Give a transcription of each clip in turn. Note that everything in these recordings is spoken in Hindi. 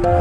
नमस्कार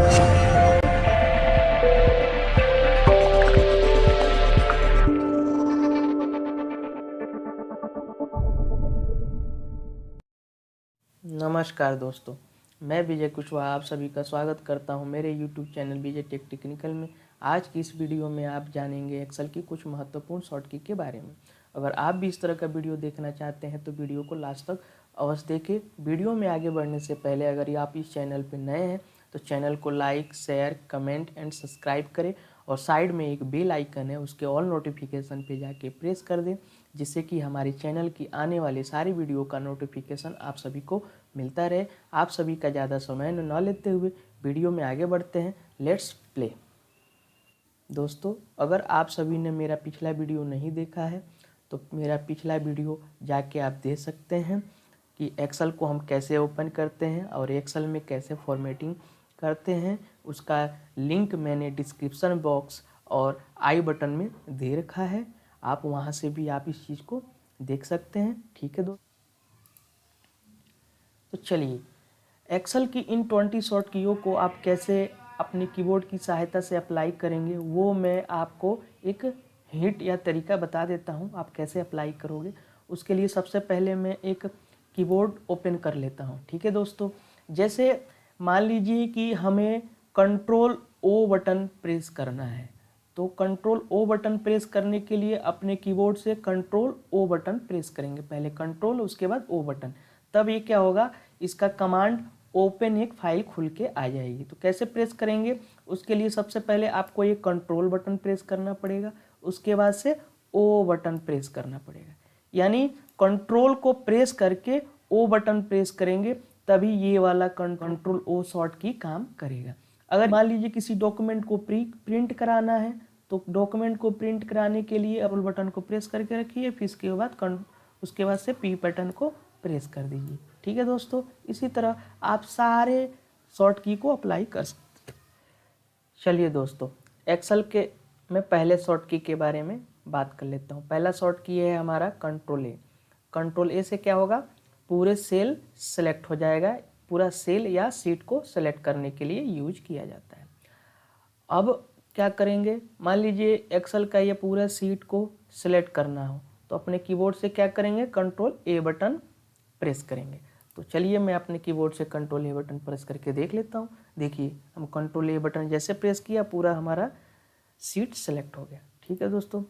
दोस्तों, मैं विजय कुशवाहा आप सभी का स्वागत करता हूं मेरे YouTube चैनल विजय टेक टेक्निकल में। आज की इस वीडियो में आप जानेंगे एक्सेल की कुछ महत्वपूर्ण शॉर्टकी के बारे में। अगर आप भी इस तरह का वीडियो देखना चाहते हैं तो वीडियो को लास्ट तक अवश्य देखें। वीडियो में आगे बढ़ने से पहले अगर आप इस चैनल पर नए हैं तो चैनल को like, share, comment and subscribe करें और साइड में एक बेल आइकन है, उसके ऑल नोटिफिकेशन पे जाके प्रेस कर दें, जिससे कि हमारे चैनल की आने वाली सारी वीडियो का नोटिफिकेशन आप सभी को मिलता रहे। आप सभी का ज़्यादा समय न लेते हुए वीडियो में आगे बढ़ते हैं। Let's play. दोस्तों, अगर आप सभी ने मेरा पिछला वीडियो नहीं देखा है तो मेरा पिछला वीडियो जाके आप देख सकते हैं कि एक्सेल को हम कैसे ओपन करते हैं और एक्सेल में कैसे फॉर्मेटिंग करते हैं। उसका लिंक मैंने डिस्क्रिप्शन बॉक्स और आई बटन में दे रखा है, आप वहां से भी आप इस चीज़ को देख सकते हैं। ठीक है दोस्तों, तो चलिए एक्सेल की इन 20 शॉर्टकीयों को आप कैसे अपने कीबोर्ड की सहायता से अप्लाई करेंगे वो मैं आपको एक हिंट या तरीका बता देता हूं, आप कैसे अप्लाई करोगे। उसके लिए सबसे पहले मैं एक कीबोर्ड ओपन कर लेता हूं। ठीक है दोस्तों, जैसे मान लीजिए कि हमें कंट्रोल ओ बटन प्रेस करना है, तो कंट्रोल ओ बटन प्रेस करने के लिए अपने कीबोर्ड से कंट्रोल ओ बटन प्रेस करेंगे, पहले कंट्रोल उसके बाद ओ बटन। तब ये क्या होगा, इसका कमांड ओपन एक फाइल खुल के आ जाएगी। तो कैसे प्रेस करेंगे, उसके लिए सबसे पहले आपको ये कंट्रोल बटन प्रेस करना पड़ेगा, उसके बाद से ओ बटन प्रेस करना पड़ेगा। यानी कंट्रोल को प्रेस करके ओ बटन प्रेस करेंगे तभी ये वाला कंट्रोल ओ शॉर्ट की काम करेगा। अगर मान लीजिए किसी डॉक्यूमेंट को प्रिंट कराना है तो डॉक्यूमेंट को प्रिंट कराने के लिए कंट्रोल बटन को प्रेस करके रखिए, फिर उसके बाद से पी बटन को प्रेस कर दीजिए। ठीक है दोस्तों, इसी तरह आप सारे शॉर्ट की को अप्लाई कर सकते हैं। चलिए दोस्तों, एक्सेल के मैं पहले शॉर्ट की के बारे में बात कर लेता हूँ। पहला शॉर्ट की है हमारा कंट्रोल ए। कंट्रोल ए से क्या होगा, पूरे सेल सेलेक्ट हो जाएगा। पूरा सेल या सीट को सेलेक्ट करने के लिए यूज किया जाता है। अब क्या करेंगे, मान लीजिए एक्सेल का ये पूरा सीट को सिलेक्ट करना हो तो अपने कीबोर्ड से क्या करेंगे, कंट्रोल ए बटन प्रेस करेंगे। तो चलिए मैं अपने कीबोर्ड से कंट्रोल ए बटन प्रेस करके देख लेता हूँ। देखिए, हम कंट्रोल ए बटन जैसे प्रेस किया पूरा हमारा सीट सेलेक्ट हो गया। ठीक है दोस्तों,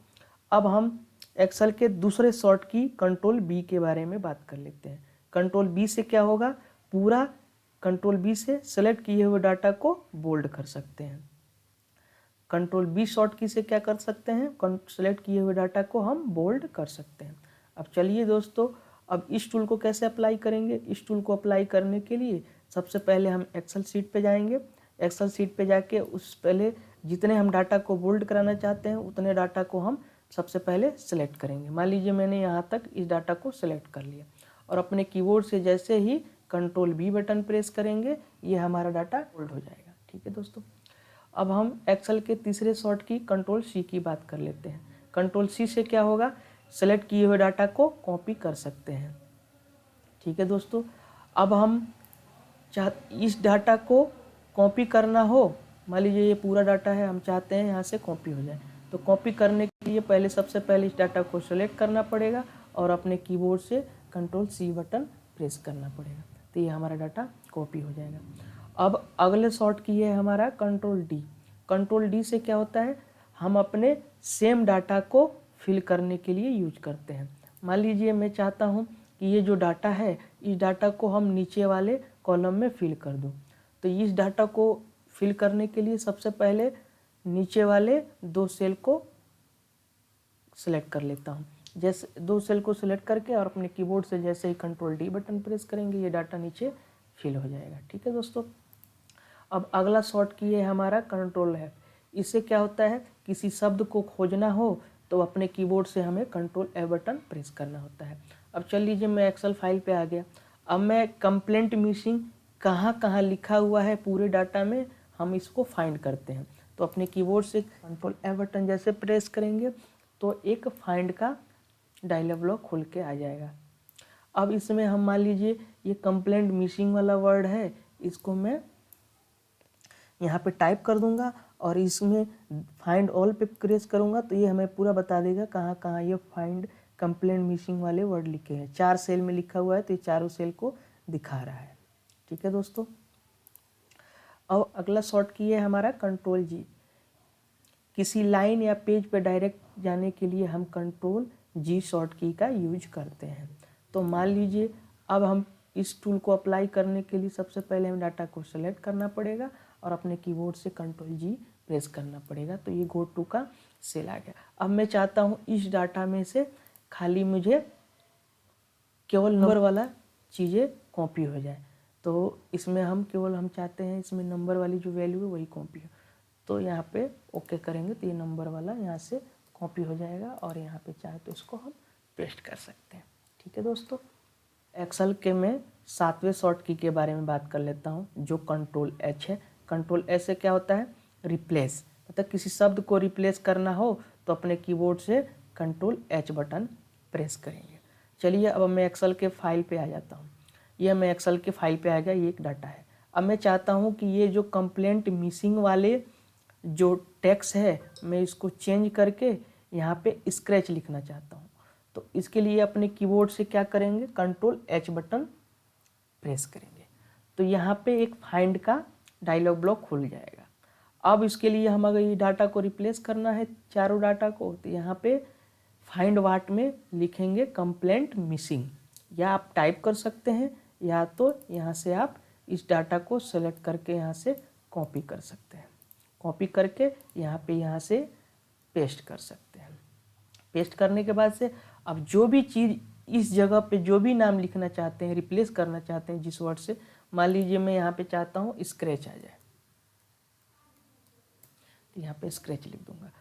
अब हम एक्सेल के दूसरे शॉर्ट की कंट्रोल बी के बारे में बात कर लेते हैं। कंट्रोल बी से क्या होगा, पूरा कंट्रोल बी से सेलेक्ट किए हुए डाटा को बोल्ड कर सकते हैं। कंट्रोल बी शॉर्ट की से क्या कर सकते हैं, सेलेक्ट किए हुए डाटा को हम बोल्ड कर सकते हैं। अब चलिए दोस्तों, अब इस टूल को कैसे अप्लाई करेंगे। इस टूल को अप्लाई करने के लिए सबसे पहले हम एक्सेल सीट पे जाएंगे। एक्सेल सीट पे जाके उस पहले जितने हम डाटा को बोल्ड कराना चाहते हैं उतने डाटा को हम सबसे पहले सेलेक्ट करेंगे। मान लीजिए मैंने यहाँ तक इस डाटा को सेलेक्ट कर लिया और अपने कीबोर्ड से जैसे ही कंट्रोल बी बटन प्रेस करेंगे ये हमारा डाटा बोल्ड हो जाएगा। ठीक है दोस्तों, अब हम एक्सेल के तीसरे शॉर्ट की कंट्रोल सी की बात कर लेते हैं। कंट्रोल सी से क्या होगा, सेलेक्ट किए हुए डाटा को कॉपी कर सकते हैं। ठीक है दोस्तों, अब हम इस डाटा को कॉपी करना हो, मान लीजिए ये पूरा डाटा है, हम चाहते हैं यहाँ से कॉपी हो जाए, तो कॉपी करने के लिए पहले सबसे पहले इस डाटा को सेलेक्ट करना पड़ेगा और अपने कीबोर्ड से कंट्रोल सी बटन प्रेस करना पड़ेगा, तो ये हमारा डाटा कॉपी हो जाएगा। अब अगले शॉर्ट की है हमारा कंट्रोल डी। कंट्रोल डी से क्या होता है, हम अपने सेम डाटा को फिल करने के लिए यूज करते हैं। मान लीजिए मैं चाहता हूं कि ये जो डाटा है इस डाटा को हम नीचे वाले कॉलम में फिल कर दूं, तो इस डाटा को फिल करने के लिए सबसे पहले नीचे वाले दो सेल को सिलेक्ट कर लेता हूं। जैसे दो सेल को सिलेक्ट करके और अपने कीबोर्ड से जैसे ही कंट्रोल डी बटन प्रेस करेंगे ये डाटा नीचे फिल हो जाएगा। ठीक है दोस्तों, अब अगला शॉर्ट की है हमारा कंट्रोल एफ। इससे क्या होता है, किसी शब्द को खोजना हो तो अपने कीबोर्ड से हमें कंट्रोल एफ बटन प्रेस करना होता है। अब चल लीजिए मैं एक्सेल फाइल पे आ गया। अब मैं कंप्लेंट मिसिंग कहाँ कहाँ लिखा हुआ है पूरे डाटा में हम इसको फाइंड करते हैं। तो अपने कीबोर्ड से कंट्रोल एफ बटन जैसे प्रेस करेंगे तो एक फाइंड का डायलॉग ब्लॉक खुल के आ जाएगा। अब इसमें हम मान लीजिए ये कंप्लेंट मिसिंग वाला वर्ड है, इसको मैं यहाँ पे टाइप कर दूंगा और इसमें फाइंड ऑल पे प्रेस करूँगा तो ये हमें पूरा बता देगा कहाँ कहाँ ये फाइंड कंप्लेंट मिसिंग वाले वर्ड लिखे हैं। 4 सेल में लिखा हुआ है तो ये चारों सेल को दिखा रहा है। ठीक है दोस्तों। अब अगला शॉर्ट की है हमारा कंट्रोल जी। किसी लाइन या पेज पे डायरेक्ट जाने के लिए हम कंट्रोल जी शॉर्ट की का यूज करते हैं। तो मान लीजिए अब हम इस टूल को अप्लाई करने के लिए सबसे पहले हमें डाटा को सेलेक्ट करना पड़ेगा और अपने कीबोर्ड से कंट्रोल जी प्रेस करना पड़ेगा। तो ये गो टू का सेल आ गया। अब मैं चाहता हूँ इस डाटा में से खाली मुझे केवल नंबर वाला चीज़ें कॉपी हो जाए। तो इसमें हम चाहते हैं इसमें नंबर वाली जो वैल्यू है वही कॉपी हो। तो यहाँ पे ओके करेंगे तो ये नंबर वाला यहाँ से कॉपी हो जाएगा और यहाँ पे चाहे तो इसको हम पेस्ट कर सकते हैं। ठीक है दोस्तों। एक्सेल के मैं 7वें शॉर्ट की के बारे में बात कर लेता हूँ जो कंट्रोल एच है। कंट्रोल एच से क्या होता है? रिप्लेस। मतलब किसी शब्द को रिप्लेस करना हो तो अपने कीबोर्ड से कंट्रोल एच बटन प्रेस करेंगे। चलिए अब मैं एक्सेल के फाइल पे आ जाता हूँ। यह मैं एक्सेल के फाइल पे आ गया, ये एक डाटा है। अब मैं चाहता हूँ कि ये जो कंप्लेंट मिसिंग वाले जो टेक्स्ट है मैं इसको चेंज करके यहाँ पे स्क्रैच लिखना चाहता हूँ। तो इसके लिए अपने कीबोर्ड से क्या करेंगे? कंट्रोल एच बटन प्रेस करेंगे तो यहाँ पे एक फाइंड का डायलॉग ब्लॉक खुल जाएगा। अब इसके लिए हम अगर ये डाटा को रिप्लेस करना है चारों डाटा को तो यहाँ पे फाइंड वाट में लिखेंगे कंप्लेंट मिसिंग, या आप टाइप कर सकते हैं या तो यहाँ से आप इस डाटा को सेलेक्ट करके यहाँ से कॉपी कर सकते हैं। कॉपी करके यहाँ से पेस्ट कर सकते हैं। पेस्ट करने के बाद से अब जो भी चीज़ इस जगह पे जो भी नाम लिखना चाहते हैं, रिप्लेस करना चाहते हैं जिस वर्ड से, मान लीजिए मैं यहाँ पे चाहता हूँ स्क्रैच आ जाए तो यहाँ पे स्क्रैच लिख दूंगा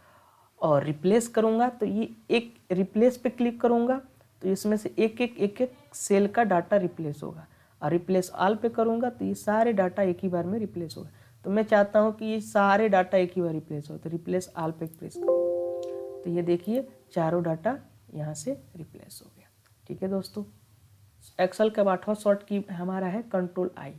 और रिप्लेस करूँगा तो ये एक रिप्लेस पे क्लिक करूँगा तो इसमें से एक एक सेल का डाटा रिप्लेस होगा और रिप्लेस ऑल पे करूँगा तो ये सारे डाटा एक ही बार में रिप्लेस होगा। तो मैं चाहता हूँ कि ये सारे डाटा एक ही बार रिप्लेस हो तो रिप्लेस ऑल पे प्रेस करूँगा तो ये देखिए चारों डाटा यहाँ से रिप्लेस हो गया। ठीक है दोस्तों। एक्सेल का 8वां शॉर्ट की हमारा है कंट्रोल आई।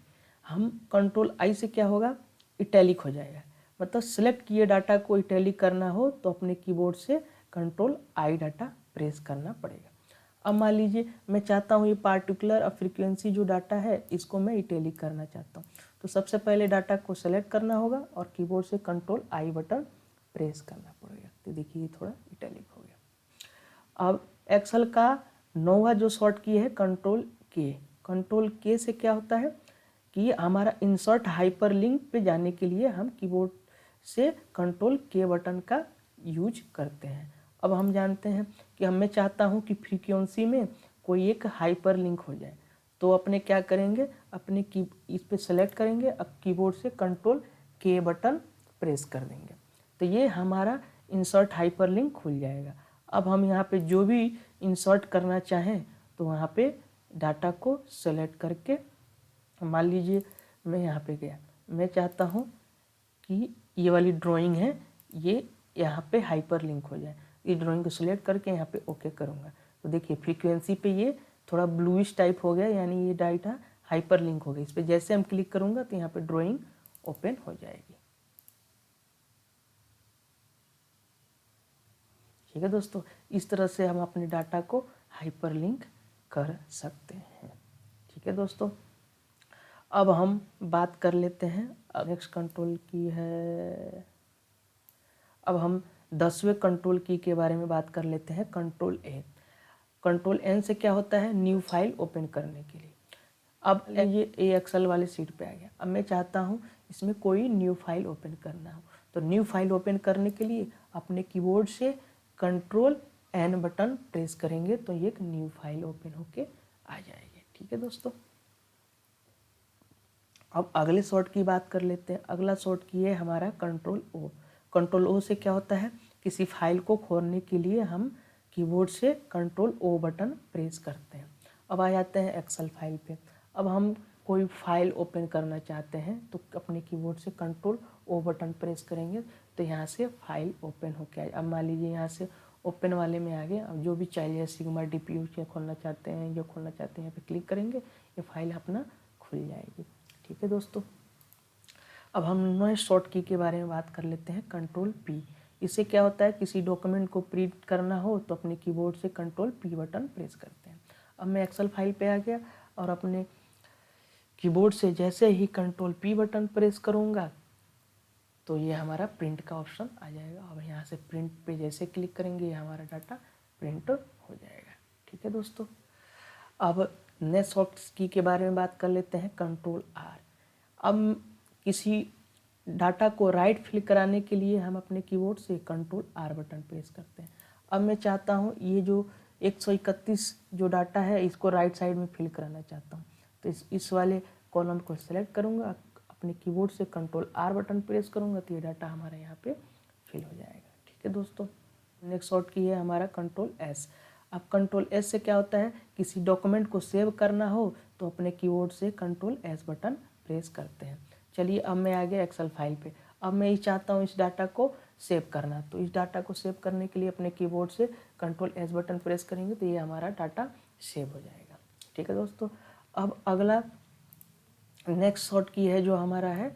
हम कंट्रोल आई से क्या होगा? इटैलिक हो जाएगा। मतलब सेलेक्ट किए डाटा को इटैलिक करना हो तो अपने कीबोर्ड से कंट्रोल आई डाटा प्रेस करना पड़ेगा। अब मान लीजिए मैं चाहता हूँ ये पार्टिकुलर फ्रीक्वेंसी जो डाटा है इसको मैं इटैलिक करना चाहता हूँ तो सबसे पहले डाटा को सेलेक्ट करना होगा और कीबोर्ड से कंट्रोल आई बटन प्रेस करना पड़ेगा। तो देखिए ये थोड़ा इटैलिक हो गया। अब एक्सेल का 9वां जो शॉर्ट की है कंट्रोल के। कंट्रोल के से क्या होता है कि हमारा इंसर्ट हाइपरलिंक पे जाने के लिए हम कीबोर्ड से कंट्रोल के बटन का यूज करते हैं। अब हम जानते हैं कि मैं चाहता हूं कि फ्रीक्वेंसी में कोई एक हाइपरलिंक हो जाए तो अपने क्या करेंगे? अपने की इस पे सेलेक्ट करेंगे, अब कीबोर्ड से कंट्रोल के बटन प्रेस कर देंगे तो ये हमारा इंसर्ट हाइपरलिंक खुल जाएगा। अब हम यहाँ पे जो भी इंसर्ट करना चाहें तो वहाँ पे डाटा को सेलेक्ट करके, मान लीजिए मैं यहाँ पे गया, मैं चाहता हूँ कि ये वाली ड्राइंग है ये यहाँ पे हाइपरलिंक हो जाए। इस ड्राइंग को सिलेक्ट करके यहाँ पे ओके करूँगा तो देखिए फ्रीक्वेंसी पे ये थोड़ा ब्लूइश टाइप हो गया, यानी ये डाटा हाइपरलिंक हो गया। इस पर जैसे हम क्लिक करूँगा तो यहाँ पे ड्राइंग ओपन हो जाएगी। ठीक है दोस्तों। इस तरह से हम अपने डाटा को हाइपरलिंक कर सकते हैं। ठीक है दोस्तों। अब हम बात कर लेते हैं नेक्स्ट कंट्रोल की है। अब हम 10वें कंट्रोल की के बारे में बात कर लेते हैं, कंट्रोल एन। कंट्रोल एन से क्या होता है? न्यू फाइल ओपन करने के लिए। अब ये एक्सेल वाले सीट पे आ गया। अब मैं चाहता हूँ इसमें कोई न्यू फाइल ओपन करना हो तो न्यू फाइल ओपन करने के लिए अपने कीबोर्ड से कंट्रोल एन बटन प्रेस करेंगे तो ये एक न्यू फाइल ओपन होके आ जाएगी। ठीक है दोस्तों। अब अगले शॉर्ट की बात कर लेते हैं। अगला शॉर्ट की है हमारा कंट्रोल ओ। कंट्रोल ओ से क्या होता है? किसी फाइल को खोलने के लिए हम कीबोर्ड से कंट्रोल ओ बटन प्रेस करते हैं। अब आ जाते हैं एक्सेल फाइल पे। अब हम कोई फाइल ओपन करना चाहते हैं तो अपने कीबोर्ड से कंट्रोल ओ बटन प्रेस करेंगे तो यहाँ से फाइल ओपन होके आए। अब मान लीजिए यहाँ से ओपन वाले में आ गए। अब जो भी चाहिए सिग्मा डीपीयू से खोलना चाहते हैं, जो खोलना चाहते हैं यहाँ पे क्लिक करेंगे, ये फाइल अपना खुल जाएगी। ठीक है दोस्तों। अब हम नए शॉर्ट की के बारे में बात कर लेते हैं, कंट्रोल पी। इससे क्या होता है, किसी डॉक्यूमेंट को प्रिंट करना हो तो अपने कीबोर्ड से कंट्रोल पी बटन प्रेस करते हैं। अब मैं एक्सेल फाइल पे आ गया और अपने कीबोर्ड से जैसे ही कंट्रोल पी बटन प्रेस करूँगा तो ये हमारा प्रिंट का ऑप्शन आ जाएगा। अब यहाँ से प्रिंट पे जैसे क्लिक करेंगे ये हमारा डाटा प्रिंट हो जाएगा। ठीक है दोस्तों, अब नेक्स्ट शॉर्ट की के बारे में बात कर लेते हैं, कंट्रोल आर। अब किसी डाटा को राइट फिल कराने के लिए हम अपने कीबोर्ड से कंट्रोल आर बटन प्रेस करते हैं। अब मैं चाहता हूँ ये जो 131 जो डाटा है इसको राइट साइड में फिल कराना चाहता हूँ, तो इस वाले कॉलम को सेलेक्ट करूँगा, अपने कीबोर्ड से कंट्रोल आर बटन प्रेस करूँगा तो ये डाटा हमारा यहाँ पे फिल हो जाएगा। ठीक है दोस्तों, नेक्स्ट शॉर्ट की है हमारा कंट्रोल एस। अब कंट्रोल एस से क्या होता है, किसी डॉक्यूमेंट को सेव करना हो तो अपने कीबोर्ड से कंट्रोल एस बटन प्रेस करते हैं। चलिए अब मैं आ गया एक्सेल फाइल पे। अब मैं ये चाहता हूँ इस डाटा को सेव करना, तो इस डाटा को सेव करने के लिए अपने कीबोर्ड से कंट्रोल एस बटन प्रेस करेंगे तो ये हमारा डाटा सेव हो जाएगा। ठीक है दोस्तों, अब अगला नेक्स्ट शॉर्ट की है जो हमारा है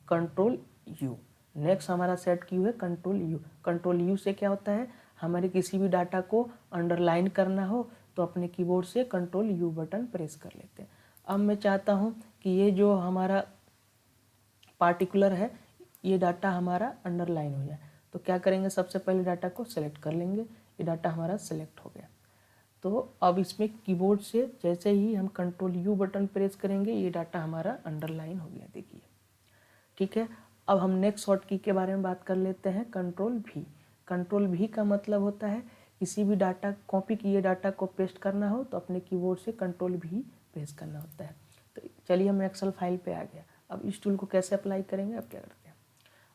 कंट्रोल यू। नेक्स्ट हमारा सेट की है कंट्रोल यू। कंट्रोल यू से क्या होता है, हमारे किसी भी डाटा को अंडरलाइन करना हो तो अपने कीबोर्ड से कंट्रोल यू बटन प्रेस कर लेते हैं। अब मैं चाहता हूं कि ये जो हमारा पार्टिकुलर है ये डाटा हमारा अंडरलाइन हो जाए, तो क्या करेंगे, सबसे पहले डाटा को सेलेक्ट कर लेंगे। ये डाटा हमारा सेलेक्ट हो गया, तो अब इसमें कीबोर्ड से जैसे ही हम कंट्रोल यू बटन प्रेस करेंगे ये डाटा हमारा अंडरलाइन हो गया, देखिए। ठीक है, अब हम नेक्स्ट शॉर्ट की के बारे में बात कर लेते हैं, कंट्रोल भी। कंट्रोल भी का मतलब होता है किसी भी डाटा कॉपी किए डाटा को पेस्ट करना हो तो अपने कीबोर्ड से कंट्रोल भी प्रेस करना होता है। तो चलिए हम एक्सेल फाइल पे आ गया। अब इस टूल को कैसे अप्लाई करेंगे, अब क्या करते हैं,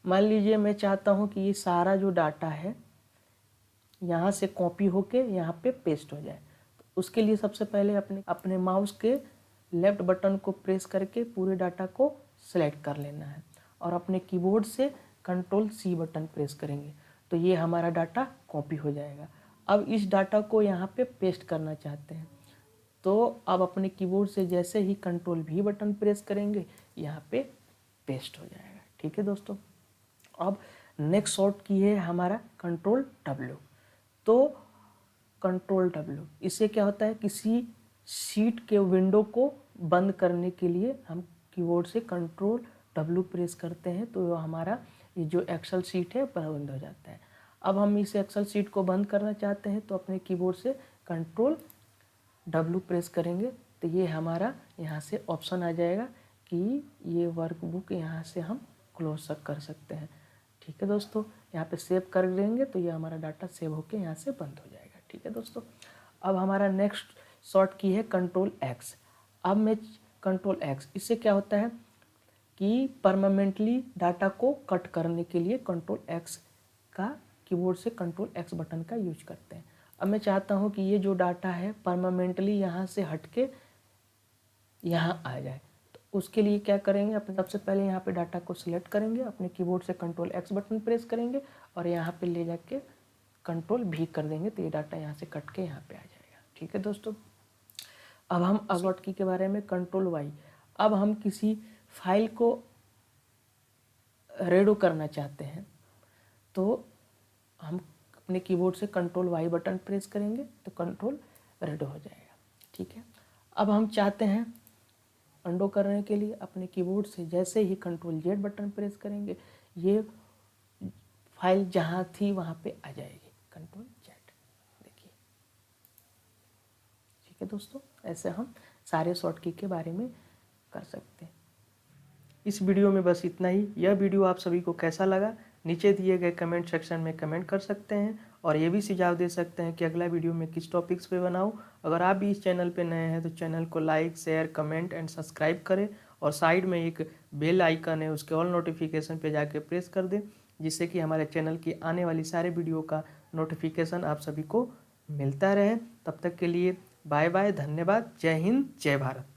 मान लीजिए मैं चाहता हूँ कि ये सारा जो डाटा है यहाँ से कॉपी होके यहाँ पे पेस्ट हो जाए। तो उसके लिए सबसे पहले अपने माउस के लेफ्ट बटन को प्रेस करके पूरे डाटा को सेलेक्ट कर लेना है और अपने कीबोर्ड से कंट्रोल सी बटन प्रेस करेंगे तो ये हमारा डाटा कॉपी हो जाएगा। अब इस डाटा को यहाँ पे पेस्ट करना चाहते हैं तो अब अपने कीबोर्ड से जैसे ही कंट्रोल भी बटन प्रेस करेंगे यहाँ पे पेस्ट हो जाएगा। ठीक है दोस्तों, अब नेक्स्ट शॉर्ट की है हमारा कंट्रोल डब्ल्यू। तो कंट्रोल डब्ल्यू इससे क्या होता है, किसी शीट के विंडो को बंद करने के लिए हम कीबोर्ड से कंट्रोल डब्ल्यू प्रेस करते हैं तो हमारा ये जो एक्सेल शीट है बंद हो जाता है। अब हम इस एक्सेल शीट को बंद करना चाहते हैं तो अपने कीबोर्ड से कंट्रोल डब्ल्यू प्रेस करेंगे तो ये हमारा यहाँ से ऑप्शन आ जाएगा कि ये वर्कबुक यहाँ से हम क्लोज कर सकते हैं। ठीक है दोस्तों, यहाँ पे सेव कर देंगे तो ये हमारा डाटा सेव होके यहाँ से बंद हो जाएगा। ठीक है दोस्तों, अब हमारा नेक्स्ट शॉर्ट की है कंट्रोल एक्स। अब मैं कंट्रोल एक्स, इससे क्या होता है कि परमानेंटली डाटा को कट करने के लिए कंट्रोल एक्स का कीबोर्ड से कंट्रोल एक्स बटन का यूज करते हैं। अब मैं चाहता हूँ कि ये जो डाटा है परमानेंटली यहाँ से हट के यहाँ आ जाए, तो उसके लिए क्या करेंगे, अपने सबसे पहले यहाँ पे डाटा को सिलेक्ट करेंगे, अपने कीबोर्ड से कंट्रोल एक्स बटन प्रेस करेंगे और यहाँ पे ले जाके कंट्रोल भी कर देंगे तो ये डाटा यहाँ से कट के यहाँ पे आ जाएगा। ठीक है दोस्तों, अब हम अगला की के बारे में कंट्रोल वाई। अब हम किसी फाइल को रेडो करना चाहते हैं तो हम अपने कीबोर्ड से कंट्रोल वाई बटन प्रेस करेंगे तो कंट्रोल रेडो हो जाएगा। ठीक है, अब हम चाहते हैं अंडो करने के लिए अपने कीबोर्ड से जैसे ही कंट्रोल जेड बटन प्रेस करेंगे ये फाइल जहाँ थी वहाँ पे आ जाएगी, कंट्रोल जेड, देखिए। ठीक है दोस्तों, ऐसे हम सारे शॉर्ट की के बारे में कर सकते हैं। इस वीडियो में बस इतना ही। यह वीडियो आप सभी को कैसा लगा नीचे दिए गए कमेंट सेक्शन में कमेंट कर सकते हैं और ये भी सुझाव दे सकते हैं कि अगला वीडियो में किस टॉपिक्स पे बनाऊं। अगर आप भी इस चैनल पे नए हैं तो चैनल को like, share, comment and subscribe करें और साइड में एक बेल आइकन है उसके ऑल नोटिफिकेशन पे जाके प्रेस कर दें जिससे कि हमारे चैनल की आने वाली सारे वीडियो का नोटिफिकेशन आप सभी को मिलता रहे। तब तक के लिए बाय बाय, धन्यवाद, जय हिंद, जय भारत।